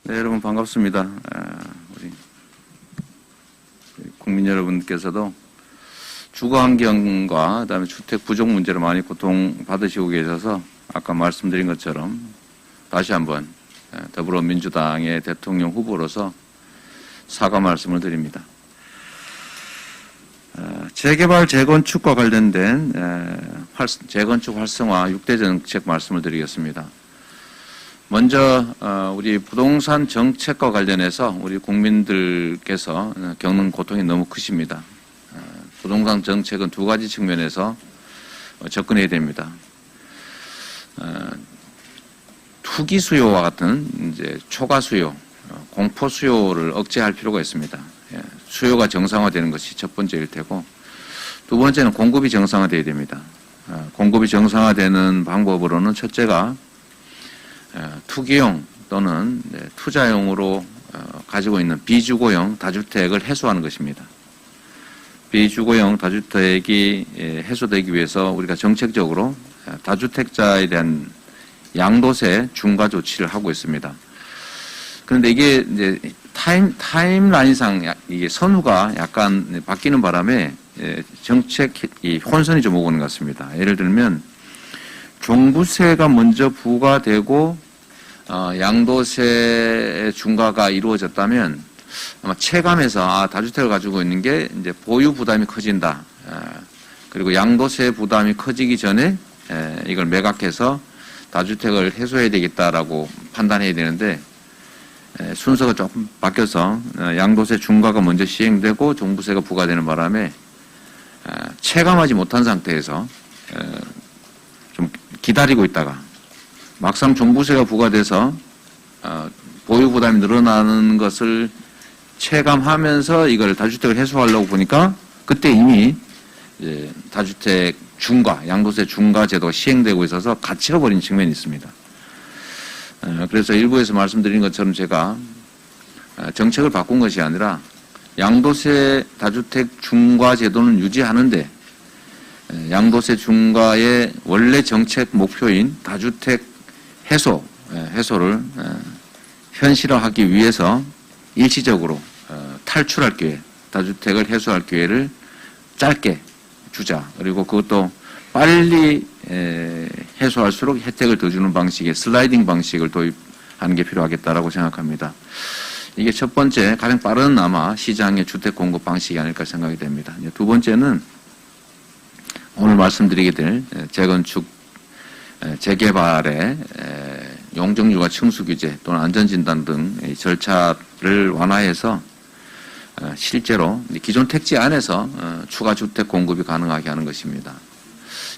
네, 여러분 반갑습니다. 우리 국민 여러분께서도 주거 환경과 그다음에 주택 부족 문제로 많이 고통받으시고 계셔서 아까 말씀드린 것처럼 다시 한번 더불어민주당의 대통령 후보로서 사과 말씀을 드립니다. 재개발, 재건축과 관련된 재건축 활성화 6대 정책 말씀을 드리겠습니다. 먼저 우리 부동산 정책과 관련해서 우리 국민들께서 겪는 고통이 너무 크십니다. 부동산 정책은 두 가지 측면에서 접근해야 됩니다. 투기 수요와 같은 이제 초과 수요, 공포 수요를 억제할 필요가 있습니다. 수요가 정상화되는 것이 첫 번째일 테고, 두 번째는 공급이 정상화되어야 됩니다. 공급이 정상화되는 방법으로는 첫째가 투기용 또는 투자용으로 가지고 있는 비주거용 다주택을 해소하는 것입니다. 비주거용 다주택이 해소되기 위해서 우리가 정책적으로 다주택자에 대한 양도세 중과 조치를 하고 있습니다. 그런데 이게 이제 타임라인상 이게 선후가 약간 바뀌는 바람에 정책이 혼선이 좀 오고 있는 것 같습니다. 예를 들면 종부세가 먼저 부과되고 양도세 중과가 이루어졌다면 아마 체감에서 다주택을 가지고 있는 게 이제 보유 부담이 커진다. 그리고 양도세 부담이 커지기 전에 이걸 매각해서 다주택을 해소해야 되겠다라고 판단해야 되는데 순서가 조금 바뀌어서 양도세 중과가 먼저 시행되고 종부세가 부과되는 바람에 체감하지 못한 상태에서 좀 기다리고 있다가 막상 종부세가 부과돼서 보유 부담이 늘어나는 것을 체감하면서 이걸 다주택을 해소하려고 보니까 그때 이미 다주택 중과, 양도세 중과 제도가 시행되고 있어서 갇혀 버린 측면이 있습니다. 그래서 일부에서 말씀드린 것처럼 제가 정책을 바꾼 것이 아니라 양도세 다주택 중과 제도는 유지하는데 양도세 중과의 원래 정책 목표인 다주택 해소를 현실화하기 위해서 일시적으로 탈출할 기회, 다주택을 해소할 기회를 짧게 주자. 그리고 그것도 빨리 해소할수록 혜택을 더 주는 방식의 슬라이딩 방식을 도입하는 게 필요하겠다라고 생각합니다. 이게 첫 번째 가장 빠른 아마 시장의 주택 공급 방식이 아닐까 생각이 됩니다. 두 번째는 오늘 말씀드리게 될 재건축 재개발의 용적률과 층수 규제 또는 안전진단 등 절차를 완화해서 실제로 기존 택지 안에서 추가 주택 공급이 가능하게 하는 것입니다.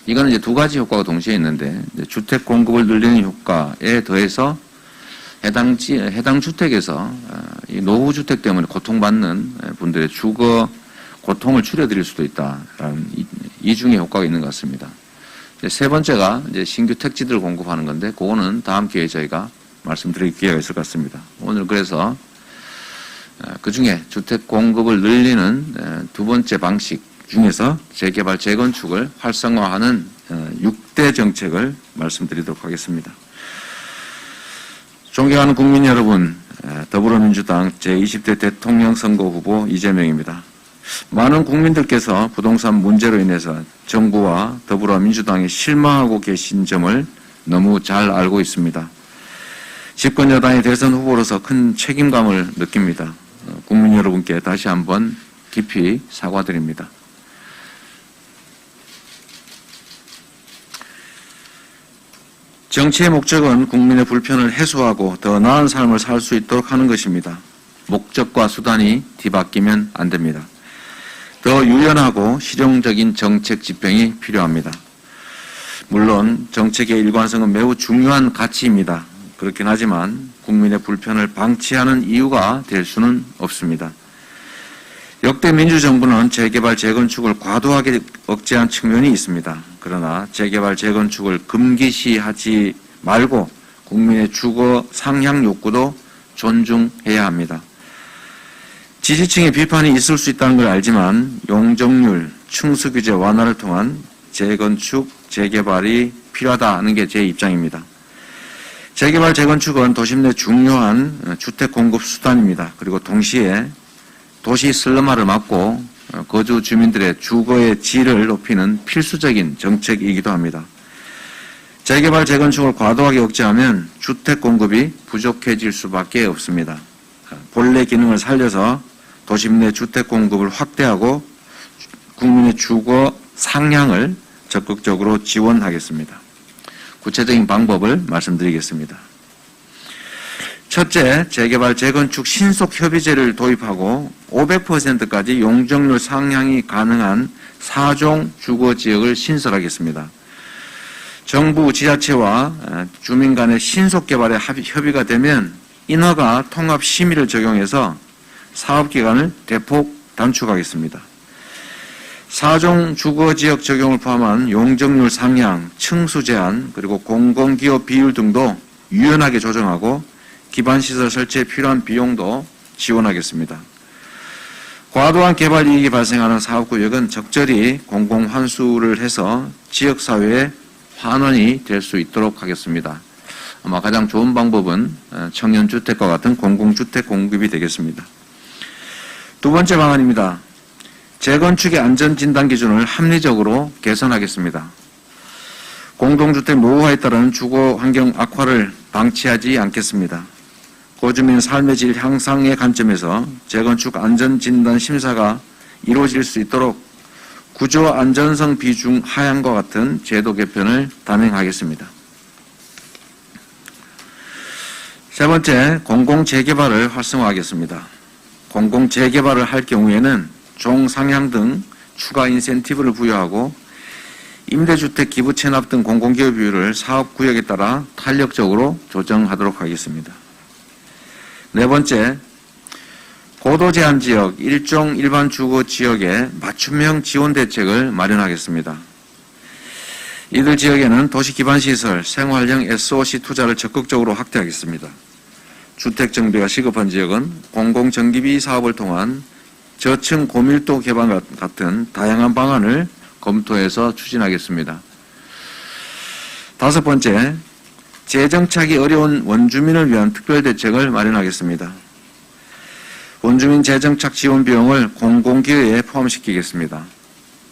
이거는 이제 두 가지 효과가 동시에 있는데 주택 공급을 늘리는 효과에 더해서 해당 주택에서 이 노후 주택 때문에 고통받는 분들의 주거 고통을 줄여드릴 수도 있다라는 이중의 효과가 있는 것 같습니다. 세 번째가 이제 신규 택지들을 공급하는 건데 그거는 다음 기회에 저희가 말씀드릴 기회가 있을 것 같습니다. 오늘 그래서 그 중에 주택 공급을 늘리는 두 번째 방식 중에서 재개발, 재건축을 활성화하는 6대 정책을 말씀드리도록 하겠습니다. 존경하는 국민 여러분, 더불어민주당 제20대 대통령 선거 후보 이재명입니다. 많은 국민들께서 부동산 문제로 인해서 정부와 더불어민주당에 실망하고 계신 점을 너무 잘 알고 있습니다. 집권 여당의 대선 후보로서 큰 책임감을 느낍니다. 국민 여러분께 다시 한번 깊이 사과드립니다. 정치의 목적은 국민의 불편을 해소하고 더 나은 삶을 살 수 있도록 하는 것입니다. 목적과 수단이 뒤바뀌면 안 됩니다. 더 유연하고 실용적인 정책 집행이 필요합니다. 물론 정책의 일관성은 매우 중요한 가치입니다. 그렇긴 하지만 국민의 불편을 방치하는 이유가 될 수는 없습니다. 역대 민주정부는 재개발, 재건축을 과도하게 억제한 측면이 있습니다. 그러나 재개발, 재건축을 금기시하지 말고 국민의 주거 상향 욕구도 존중해야 합니다. 지지층의 비판이 있을 수 있다는 걸 알지만 용적률, 층수 규제 완화를 통한 재건축, 재개발이 필요하다는 게 제 입장입니다. 재개발, 재건축은 도심 내 중요한 주택 공급 수단입니다. 그리고 동시에 도시 슬럼화를 막고 거주 주민들의 주거의 질을 높이는 필수적인 정책이기도 합니다. 재개발, 재건축을 과도하게 억제하면 주택 공급이 부족해질 수밖에 없습니다. 본래 기능을 살려서 도심 내 주택 공급을 확대하고 국민의 주거 상향을 적극적으로 지원하겠습니다. 구체적인 방법을 말씀드리겠습니다. 첫째, 재개발, 재건축 신속 협의제를 도입하고 500%까지 용적률 상향이 가능한 4종 주거지역을 신설하겠습니다. 정부, 지자체와 주민 간의 신속 개발에 협의가 되면 인허가 통합 심의를 적용해서 사업기간을 대폭 단축하겠습니다. 4종 주거지역 적용을 포함한 용적률 상향, 층수 제한, 그리고 공공기업 비율 등도 유연하게 조정하고 기반시설 설치에 필요한 비용도 지원하겠습니다. 과도한 개발 이익이 발생하는 사업구역은 적절히 공공환수를 해서 지역사회의 환원이 될 수 있도록 하겠습니다. 아마 가장 좋은 방법은 청년주택과 같은 공공주택 공급이 되겠습니다. 두 번째 방안입니다. 재건축의 안전진단 기준을 합리적으로 개선하겠습니다. 공동주택 노후화에 따른 주거 환경 악화를 방치하지 않겠습니다. 거주민 삶의 질 향상의 관점에서 재건축 안전진단 심사가 이루어질 수 있도록 구조 안전성 비중 하향과 같은 제도 개편을 단행하겠습니다. 세 번째, 공공재개발을 활성화하겠습니다. 공공재개발을 할 경우에는 종상향 등 추가 인센티브를 부여하고 임대주택 기부 체납 등 공공기업 비율을 사업구역에 따라 탄력적으로 조정하도록 하겠습니다. 네 번째, 고도제한지역, 일종 일반 주거지역에 맞춤형 지원 대책을 마련하겠습니다. 이들 지역에는 도시기반시설, 생활형 SOC 투자를 적극적으로 확대하겠습니다. 주택정비가 시급한 지역은 공공전기비 사업을 통한 저층 고밀도 개발 같은 다양한 방안을 검토해서 추진하겠습니다. 다섯 번째, 재정착이 어려운 원주민을 위한 특별대책을 마련하겠습니다. 원주민 재정착 지원 비용을 공공기여에 포함시키겠습니다.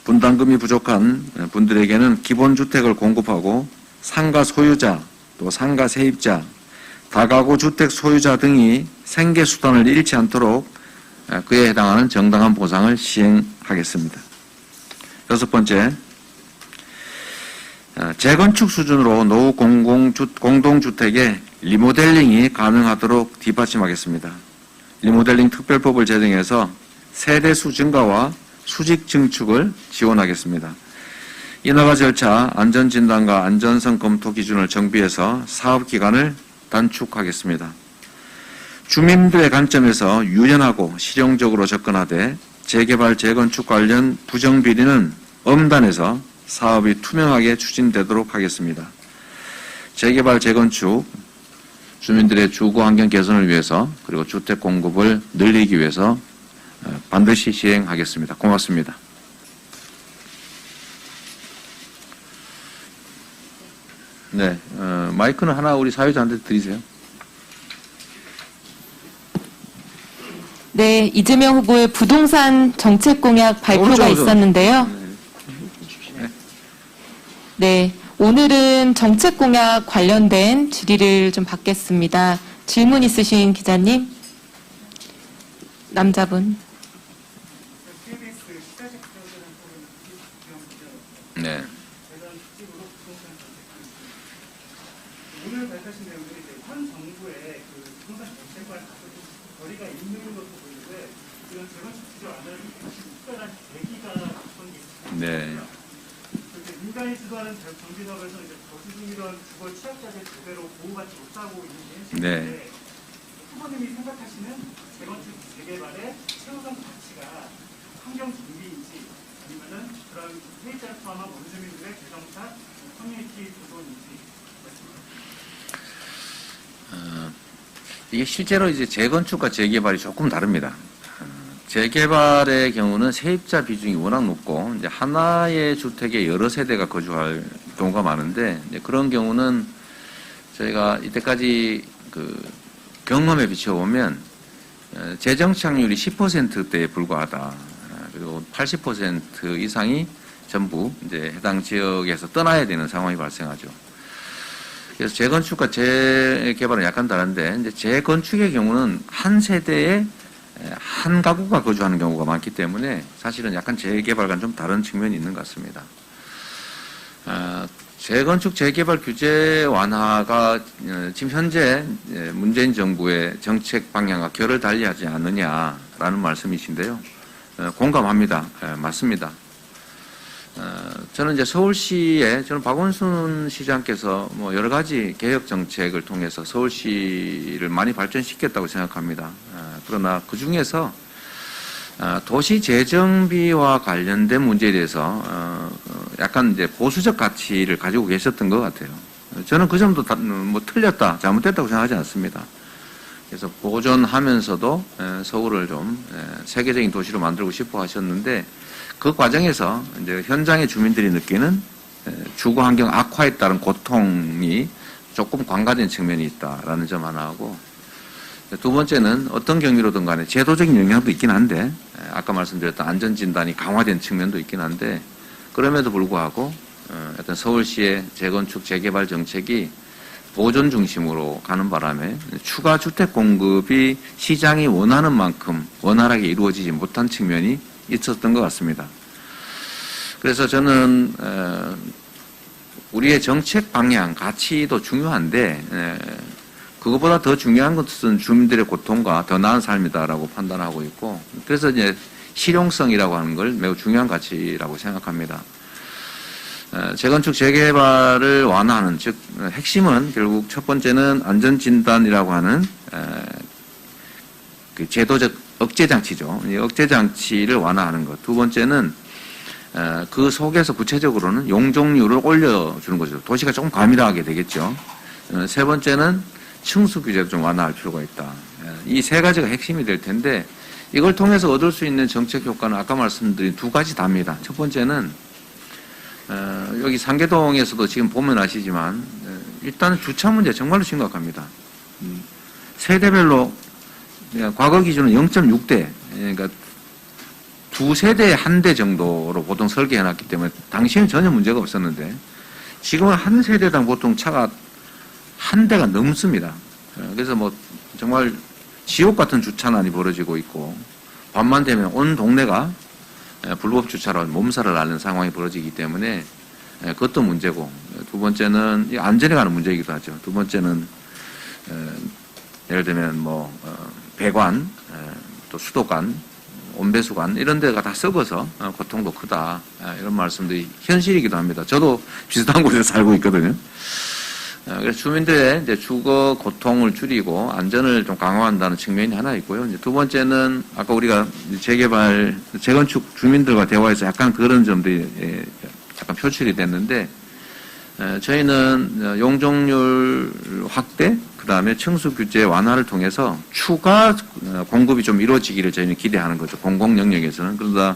분담금이 부족한 분들에게는 기본주택을 공급하고 상가 소유자, 또 상가 세입자, 다가구 주택 소유자 등이 생계수단을 잃지 않도록 그에 해당하는 정당한 보상을 시행하겠습니다. 여섯 번째, 재건축 수준으로 노후 공동주택의 리모델링이 가능하도록 뒷받침하겠습니다. 리모델링 특별법을 제정해서 세대수 증가와 수직 증축을 지원하겠습니다. 인허가 절차, 안전진단과 안전성 검토 기준을 정비해서 사업기간을 단축하겠습니다. 주민들의 관점에서 유연하고 실용적으로 접근하되 재개발, 재건축 관련 부정비리는 엄단해서 사업이 투명하게 추진되도록 하겠습니다. 재개발, 재건축, 주민들의 주거 환경 개선을 위해서 그리고 주택 공급을 늘리기 위해서 반드시 시행하겠습니다. 고맙습니다. 네, 마이크는 하나 우리 사회자한테 드리세요. 네, 이재명 후보의 부동산 정책 공약 발표가 있었는데요. 네, 오늘은 정책 공약 관련된 질의를 좀 받겠습니다. 질문 있으신 기자님? 남자분. 네. 오늘 발표하신 내용들이 현 정부의 부동산 정책과 거리가 있는 것으로 보이는데 이런 재건축 규제 완화를 특별한 계기가 어떤 게 있습니까? 네. 민간이 주도하는 정비 사업에서 거주 중이던 주거 취약자들 제대로 보호받지 못하고 있는 게 현실인데 네. 후보님이 생각하시는 재건축 재개발의 최우선 가치가 환경 정비인지 아니면은 그런 세입자를 포함한 원주민들의 재정착, 커뮤니티 구조인지. 이게 실제로 이제 재건축과 재개발이 조금 다릅니다. 재개발의 경우는 세입자 비중이 워낙 높고 이제 하나의 주택에 여러 세대가 거주할 경우가 많은데 이제 그런 경우는 저희가 이때까지 그 경험에 비춰보면 재정 착률이 10%대에 불과하다. 그리고 80% 이상이 전부 이제 해당 지역에서 떠나야 되는 상황이 발생하죠. 그래서 재건축과 재개발은 약간 다른데, 이제 재건축의 경우는 한 세대에 한 가구가 거주하는 경우가 많기 때문에 사실은 약간 재개발과는 좀 다른 측면이 있는 것 같습니다. 재건축 재개발 규제 완화가 지금 현재 문재인 정부의 정책 방향과 결을 달리하지 않느냐라는 말씀이신데요. 공감합니다. 맞습니다. 저는 이제 서울시에, 저는 박원순 시장께서 뭐 여러 가지 개혁 정책을 통해서 서울시를 많이 발전시켰다고 생각합니다. 그러나 그 중에서 도시 재정비와 관련된 문제에 대해서 약간 이제 보수적 가치를 가지고 계셨던 것 같아요. 저는 그 점도 뭐 틀렸다, 잘못됐다고 생각하지 않습니다. 그래서 보존하면서도 서울을 좀 세계적인 도시로 만들고 싶어 하셨는데, 그 과정에서 이제 현장의 주민들이 느끼는 주거 환경 악화에 따른 고통이 조금 관가된 측면이 있다라는 점 하나 하고, 두 번째는 어떤 경위로든 간에 제도적인 영향도 있긴 한데, 아까 말씀드렸던 안전진단이 강화된 측면도 있긴 한데, 그럼에도 불구하고 어떤 서울시의 재건축 재개발 정책이 보존 중심으로 가는 바람에 추가 주택 공급이 시장이 원하는 만큼 원활하게 이루어지지 못한 측면이 있었던 것 같습니다. 그래서 저는 우리의 정책 방향, 가치도 중요한데 그것보다 더 중요한 것은 주민들의 고통과 더 나은 삶이다라고 판단하고 있고, 그래서 이제 실용성이라고 하는 걸 매우 중요한 가치라고 생각합니다. 재건축 재개발을 완화하는, 즉 핵심은 결국 첫 번째는 안전진단이라고 하는 그 제도적 억제장치죠. 이 억제장치를 완화하는 것. 두 번째는 그 속에서 구체적으로는 용적률을 올려주는 거죠. 도시가 조금 과밀하게 되겠죠. 세 번째는 층수 규제도 좀 완화할 필요가 있다. 이 세 가지가 핵심이 될 텐데, 이걸 통해서 얻을 수 있는 정책 효과는 아까 말씀드린 두 가지 답니다. 첫 번째는 여기 상계동에서도 지금 보면 아시지만 일단은 주차 문제 정말로 심각합니다. 세대별로 과거 기준은 0.6대, 그러니까 두 세대에 한 대 정도로 보통 설계해놨기 때문에 당시에는 전혀 문제가 없었는데, 지금은 한 세대당 보통 차가 한 대가 넘습니다. 그래서 뭐 정말 지옥 같은 주차난이 벌어지고 있고, 밤만 되면 온 동네가 불법 주차로 몸살을 앓는 상황이 벌어지기 때문에 그것도 문제고, 두 번째는 안전에 관한 문제이기도 하죠. 두 번째는 예를 들면 뭐 배관, 또 수도관, 온배수관 이런 데가 다 썩어서 고통도 크다, 이런 말씀들이 현실이기도 합니다. 저도 비슷한 곳에 살고 있거든요. 그래서 주민들의 이제 주거 고통을 줄이고 안전을 좀 강화한다는 측면이 하나 있고요. 이제 두 번째는 아까 우리가 재개발, 재건축 주민들과 대화해서 약간 그런 점들이 약간 표출이 됐는데, 저희는 용적률 확대, 그 다음에 층수 규제 완화를 통해서 추가 공급이 좀 이루어지기를 저희는 기대하는 거죠. 공공 영역에서는. 그러다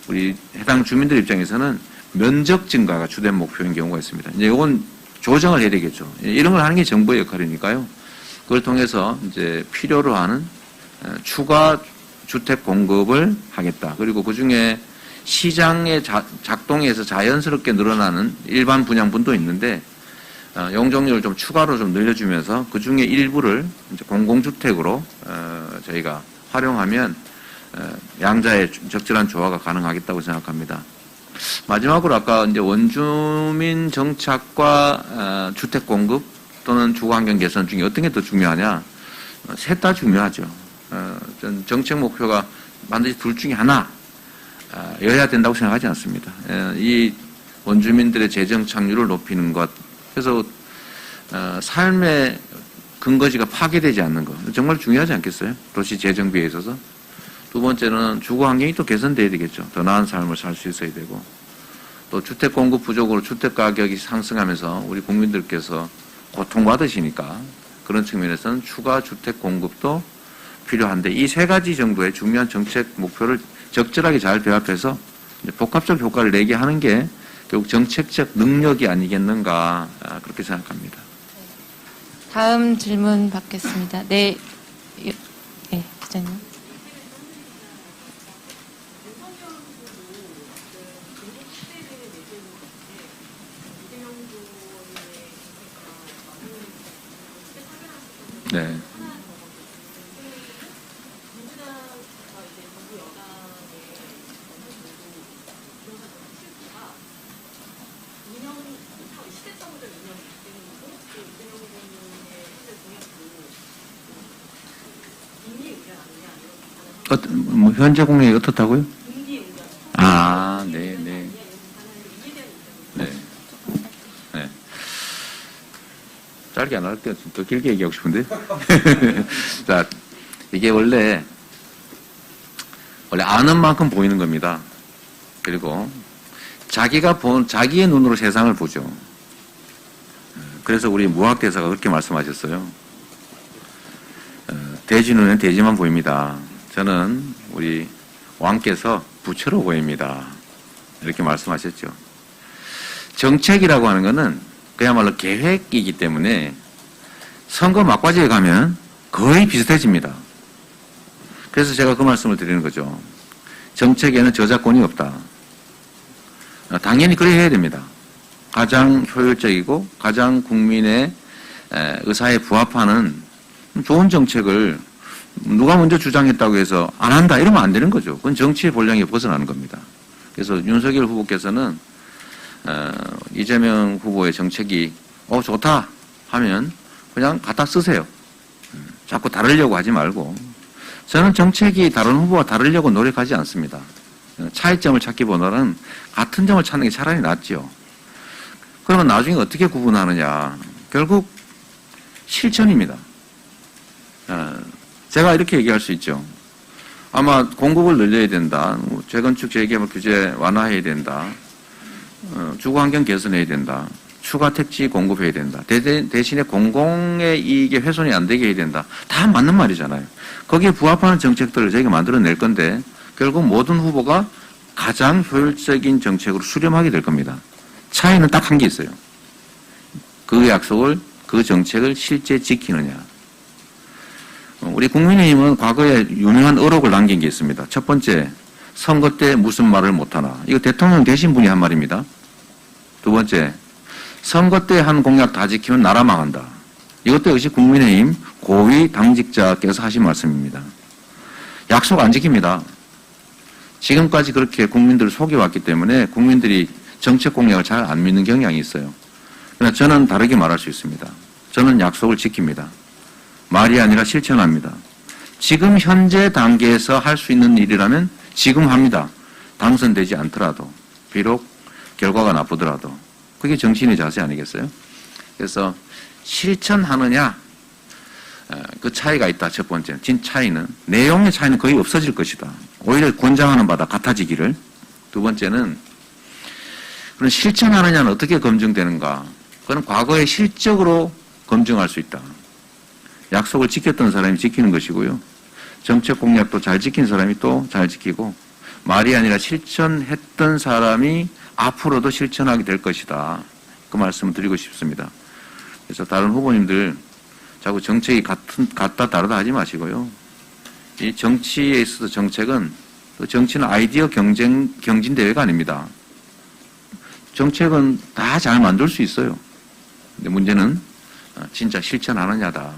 우리 해당 주민들 입장에서는 면적 증가가 주된 목표인 경우가 있습니다. 이제 이건 조정을 해야 되겠죠. 이런 걸 하는 게 정부의 역할이니까요. 그걸 통해서 이제 필요로 하는 추가 주택 공급을 하겠다. 그리고 그 중에 시장의 작동에서 자연스럽게 늘어나는 일반 분양분도 있는데, 용적률을 좀 추가로 좀 늘려주면서 그 중에 일부를 이제 공공주택으로 저희가 활용하면 양자의 적절한 조화가 가능하겠다고 생각합니다. 마지막으로 아까 이제 원주민 정착과 주택 공급 또는 주거 환경 개선 중에 어떤 게 더 중요하냐? 셋 다 중요하죠. 정책 목표가 반드시 둘 중에 하나 여야 된다고 생각하지 않습니다. 이 원주민들의 재정 착률을 높이는 것, 그래서 삶의 근거지가 파괴되지 않는 것, 정말 중요하지 않겠어요? 도시 재정비에 있어서. 두 번째는 주거 환경이 또 개선돼야 되겠죠. 더 나은 삶을 살 수 있어야 되고, 또 주택 공급 부족으로 주택 가격이 상승하면서 우리 국민들께서 고통받으시니까 그런 측면에서는 추가 주택 공급도 필요한데, 이 세 가지 정도의 중요한 정책 목표를 적절하게 잘 배합해서 복합적 효과를 내게 하는 게 결국 정책적 능력이 아니겠는가, 그렇게 생각합니다. 다음 질문 받겠습니다. 네, 네, 기자님. 네. 뭐 현재 공약이 어떻다고요? 아, 네, 네. 네. 네. 짧게 안 할게요. 더 길게 얘기하고 싶은데. 자, 이게 원래 아는 만큼 보이는 겁니다. 그리고 자기의 눈으로 세상을 보죠. 그래서 우리 무학대사가 그렇게 말씀하셨어요. 돼지 눈엔 돼지만 보입니다. 저는 우리 왕께서 부처로 보입니다. 이렇게 말씀하셨죠. 정책이라고 하는 것은 그야말로 계획이기 때문에 선거 막바지에 가면 거의 비슷해집니다. 그래서 제가 그 말씀을 드리는 거죠. 정책에는 저작권이 없다. 당연히 그래 해야 됩니다. 가장 효율적이고 가장 국민의 의사에 부합하는 좋은 정책을 누가 먼저 주장했다고 해서 안 한다 이러면 안 되는 거죠. 그건 정치의 본량에 벗어나는 겁니다. 그래서 윤석열 후보께서는 이재명 후보의 정책이 좋다 하면 그냥 갖다 쓰세요. 자꾸 다르려고 하지 말고. 저는 정책이 다른 후보와 다르려고 노력하지 않습니다. 차이점을 찾기보다는 같은 점을 찾는 게 차라리 낫죠. 그러면 나중에 어떻게 구분하느냐. 결국 실천입니다. 제가 이렇게 얘기할 수 있죠. 아마 공급을 늘려야 된다. 재건축 재개발 규제 완화해야 된다. 주거환경 개선해야 된다. 추가 택지 공급해야 된다. 대신에 공공의 이익에 훼손이 안 되게 해야 된다. 다 맞는 말이잖아요. 거기에 부합하는 정책들을 저희가 만들어낼 건데 결국 모든 후보가 가장 효율적인 정책으로 수렴하게 될 겁니다. 차이는 딱 한 게 있어요. 그 약속을, 그 정책을 실제 지키느냐. 우리 국민의힘은 과거에 유명한 어록을 남긴 게 있습니다. 첫 번째, 선거 때 무슨 말을 못하나. 이거 대통령 되신 분이 한 말입니다. 두 번째, 선거 때 한 공약 다 지키면 나라 망한다. 이것도 역시 국민의힘 고위 당직자께서 하신 말씀입니다. 약속 안 지킵니다. 지금까지 그렇게 국민들을 속여왔기 때문에 국민들이 정책 공약을 잘 안 믿는 경향이 있어요. 그러나 저는 다르게 말할 수 있습니다. 저는 약속을 지킵니다. 말이 아니라 실천합니다. 지금 현재 단계에서 할 수 있는 일이라면 지금 합니다. 당선되지 않더라도, 비록 결과가 나쁘더라도. 그게 정치인의 자세 아니겠어요? 그래서 실천하느냐, 그 차이가 있다. 첫 번째. 진 차이는, 내용의 차이는 거의 없어질 것이다. 오히려 권장하는 바다 같아지기를. 두 번째는, 그런 실천하느냐는 어떻게 검증되는가? 그건 과거의 실적으로 검증할 수 있다. 약속을 지켰던 사람이 지키는 것이고요. 정책 공약도 잘 지킨 사람이 또 잘 지키고, 말이 아니라 실천했던 사람이 앞으로도 실천하게 될 것이다. 그 말씀을 드리고 싶습니다. 그래서 다른 후보님들 자꾸 정책이 같다 다르다 하지 마시고요. 이 정치에 있어서 정책은, 정치는 아이디어 경진 대회가 아닙니다. 정책은 다 잘 만들 수 있어요. 근데 문제는 진짜 실천하느냐다.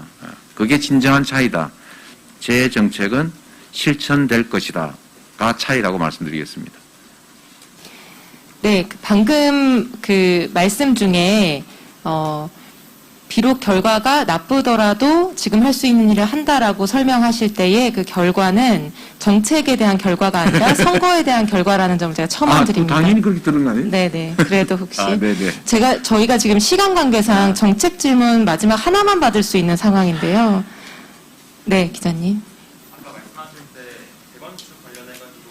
그게 진정한 차이다. 제 정책은 실천될 것이다. 가 차이라고 말씀드리겠습니다. 네, 방금 그 말씀 중에 비록 결과가 나쁘더라도 지금 할 수 있는 일을 한다라고 설명하실 때의 그 결과는 정책에 대한 결과가 아니라 선거에 대한 결과라는 점을 제가 첨언드립니다. 당연히 그렇게 들은 거 아니에요? 네네. 그래도 혹시 네네. 저희가 지금 시간 관계상 정책 질문 마지막 하나만 받을 수 있는 상황인데요. 네, 기자님. 아까 말씀하실 때 재건축 관련해가지고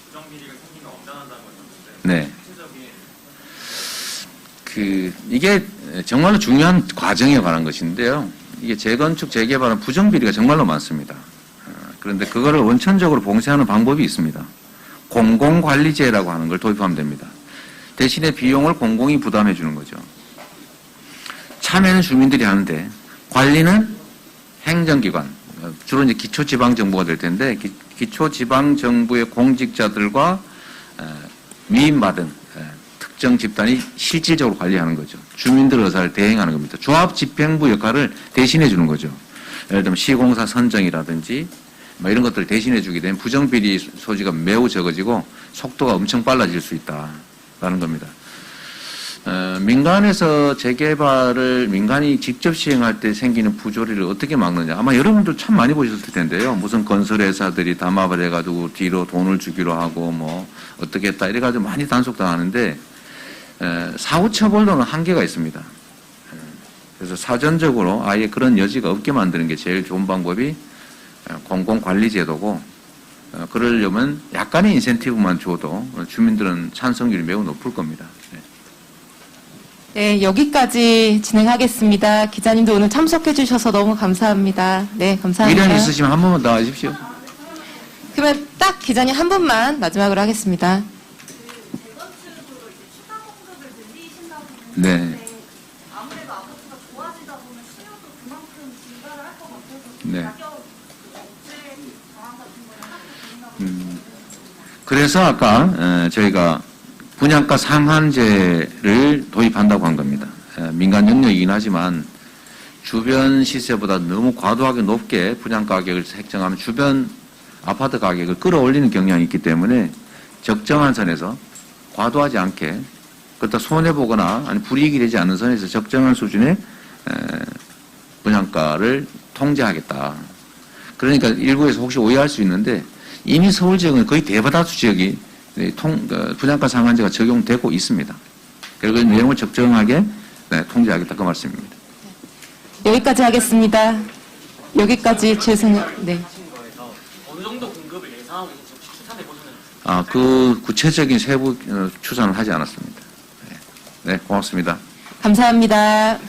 부정비리가 생기면 엄단한다고 하셨는데 네. 구체적인 이게 정말로 중요한 과정에 관한 것인데요. 이게 재건축, 재개발은 부정비리가 정말로 많습니다. 그런데 그거를 원천적으로 봉쇄하는 방법이 있습니다. 공공관리제라고 하는 걸 도입하면 됩니다. 대신에 비용을 공공이 부담해 주는 거죠. 참여는 주민들이 하는데 관리는 행정기관, 주로 이제 기초지방정부가 될 텐데 기초지방정부의 공직자들과 위임받은 특정 집단이 실질적으로 관리하는 거죠. 주민들 의사를 대행하는 겁니다. 조합집행부 역할을 대신해 주는 거죠. 예를 들면 시공사 선정이라든지 뭐 이런 것들을 대신해 주게 되면 부정비리 소지가 매우 적어지고 속도가 엄청 빨라질 수 있다라는 겁니다. 민간에서 재개발을 민간이 직접 시행할 때 생기는 부조리를 어떻게 막느냐. 아마 여러분들 참 많이 보셨을 텐데요. 무슨 건설회사들이 담합을 해가지고 뒤로 돈을 주기로 하고 뭐 어떻게 했다 이래가지고 많이 단속당하는데 사후 처벌로는 한계가 있습니다. 그래서 사전적으로 아예 그런 여지가 없게 만드는 게 제일 좋은 방법이 공공관리제도고 그러려면 약간의 인센티브만 줘도 주민들은 찬성률이 매우 높을 겁니다. 네, 여기까지 진행하겠습니다. 기자님도 오늘 참석해 주셔서 너무 감사합니다. 네, 감사합니다. 미련 있으시면 한 번만 더 하십시오. 그러면 딱 기자님 한 분만 마지막으로 하겠습니다. 대건축으로 이제 추가 공급을 늘리신다고 네. 했는데 아무래도 아파트가 좋아지다 보면 수요도 그만큼 증가를 할 것 같아서 네. 가격 억제 방안 같은 거를 하고 계신다고 그래서 아까 저희가 분양가 상한제를 도입한다고 한 겁니다. 민간 영역이긴 하지만 주변 시세보다 너무 과도하게 높게 분양가 가격을 책정하면 주변 아파트 가격을 끌어올리는 경향이 있기 때문에 적정한 선에서 과도하지 않게 그렇다 손해보거나 아니 불이익이 되지 않는 선에서 적정한 수준의 분양가를 통제하겠다. 그러니까 일부에서 혹시 오해할 수 있는데 이미 서울 지역은 거의 대다수 지역이 분양가 상한제가 적용되고 있습니다. 그리고 그 내용을 적정하게 통제하겠다 그 말씀입니다. 여기까지 하겠습니다. 여기까지 죄송해요. 네. 어느 정도 공급을 예상하고 계신지 혹시 추산해 보시는 그 구체적인 세부 추산을 하지 않았습니다. 네, 고맙습니다. 감사합니다.